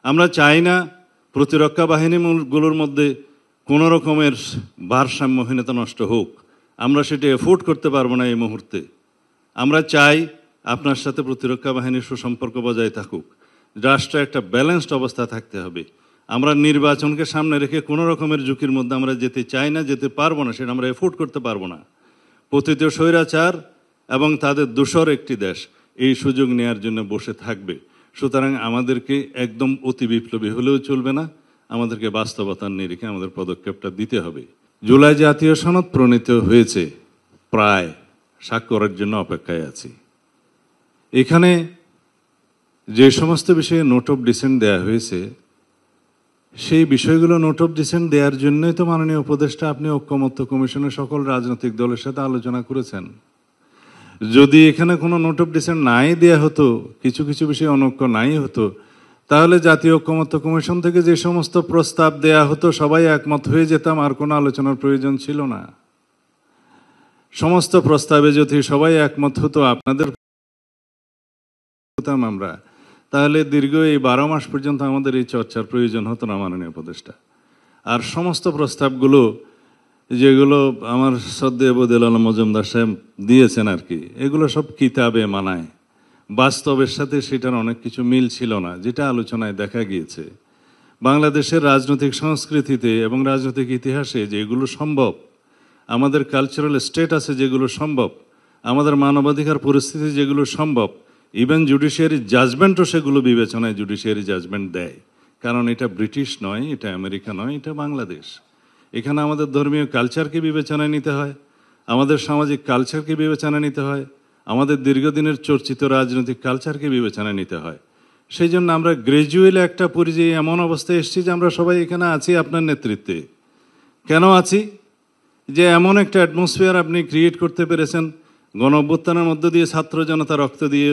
আমরা চাই না প্রতিরক্ষা বাহিনীগুলোর মধ্যে কোনো রকমের ভারসাম্যহীনতা নষ্ট হোক। আমরা সেটা এফোর্ড করতে পারবো না এই মুহূর্তে। আমরা চাই আপনার সাথে প্রতিরক্ষা বাহিনীর সুসম্পর্ক বজায় থাকুক। রাষ্ট্রে একটা ব্যালেন্সড অবস্থা থাকতে হবে। আমরা নির্বাচনকে সামনে রেখে কোনো রকমের ঝুঁকির মধ্যে আমরা যেতে চাই না, যেতে পারবো না, সেটা আমরা এফোর্ড করতে পারবো না। পতিত স্বৈরাচার এবং তাদের দোসর একটি দেশ এই সুযোগ নেওয়ার জন্য বসে থাকবে। সুতরাং আমাদেরকে একদম অতি বিপ্লবী হলেও চলবে না, আমাদেরকে বাস্তবতার নিরিখে আমাদের পদক্ষেপটা দিতে হবে। জুলাই জাতীয় সনদ প্রণীত হয়েছে, প্রায় স্বাক্ষরের জন্য অপেক্ষায় আছি। এখানে যে সমস্ত বিষয়ে নোট অফ ডিসেন্ট দেওয়া হয়েছে, সেই বিষয়গুলো নোট অফ ডিসেন্ট দেওয়ার জন্যই তো মাননীয় উপদেষ্টা আপনি ঐকমত্য কমিশনের সকল রাজনৈতিক দলের সাথে আলোচনা করেছেন। যদি এখানে কোনো নোট অফ ডিসেন্ট নাই দেওয়া হতো, কিছু কিছু বিষয়ে অনৈক্য নাই হতো, তাহলে জাতীয় ঐকমত্য কমিশন থেকে যে সমস্ত প্রস্তাব দেয়া হতো সবাই একমত হয়ে যেতাম, আর কোনো আলোচনার প্রয়োজন ছিল না। সমস্ত প্রস্তাবে যদি সবাই একমত হতো, আপনাদের আমরা, তাহলে দীর্ঘ এই 12 মাস পর্যন্ত আমাদের এই চর্চার প্রয়োজন হতো না মাননীয় উপদেষ্টা। আর সমস্ত প্রস্তাবগুলো যেগুলো আমার শ্রদ্ধেয় বদিউল আলম মজুমদার সাহেব দিয়েছেন আর কি, এগুলো সব কিতাবে মানায়, বাস্তবের সাথে সেটার অনেক কিছু মিল ছিল না, যেটা আলোচনায় দেখা গিয়েছে। বাংলাদেশের রাজনৈতিক সংস্কৃতিতে এবং রাজনৈতিক ইতিহাসে যেগুলো সম্ভব, আমাদের কালচারাল স্টেটাসে যেগুলো সম্ভব, আমাদের মানবাধিকার পরিস্থিতি যেগুলো সম্ভব, ইভেন জুডিশিয়ারি জাজমেন্টও সেগুলো বিবেচনায় জুডিশিয়ারি জাজমেন্ট দেয়। কারণ এটা ব্রিটিশ নয়, এটা আমেরিকা নয়, এটা বাংলাদেশ। এখানে আমাদের ধর্মীয় কালচারকে বিবেচনায় নিতে হয়, আমাদের সামাজিক কালচারকে বিবেচনায় নিতে হয়, আমাদের দীর্ঘদিনের চর্চিত রাজনৈতিক কালচারকে বিবেচনায় নিতে হয়। সেই জন্য আমরা গ্র্যাজুয়ালি একটা পরিযায়ী এমন অবস্থায় এসেছি যে আমরা সবাই এখানে আছি আপনার নেতৃত্বে। কেন আছি? যে এমন একটা অ্যাটমসফিয়ার আপনি ক্রিয়েট করতে পেরেছেন, গণ অভ্যুত্থানের মধ্য দিয়ে ছাত্র জনতা রক্ত দিয়ে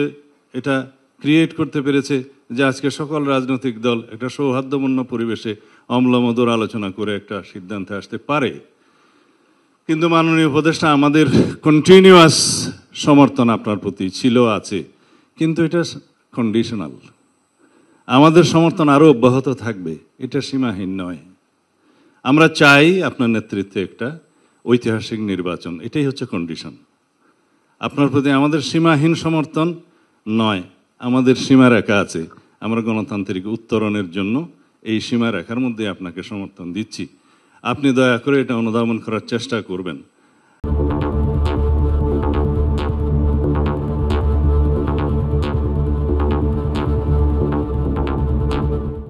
এটা ক্রিয়েট করতে পেরেছে, যে আজকে সকল রাজনৈতিক দল একটা সৌহার্দ্যপূর্ণ পরিবেশে অম্লমধুর আলোচনা করে একটা সিদ্ধান্তে আসতে পারে। কিন্তু মাননীয় উপদেষ্টা, আমাদের কন্টিনিউয়াস সমর্থন আপনার প্রতি ছিল, আছে, কিন্তু এটা কন্ডিশনাল। আমাদের সমর্থন আরও অব্যাহত থাকবে, এটা সীমাহীন নয়। আমরা চাই আপনার নেতৃত্বে একটা ঐতিহাসিক নির্বাচন, এটাই হচ্ছে কন্ডিশন। আপনার প্রতি আমাদের সীমাহীন সমর্থন নয়, আমাদের সীমারেখা আছে। আমরা গণতান্ত্রিক উত্তরণের জন্য এই সীমারেখার মধ্যে আপনাকে সমর্থন দিচ্ছি। আপনি দয়া করে এটা অনুধাবন করার চেষ্টা করবেন।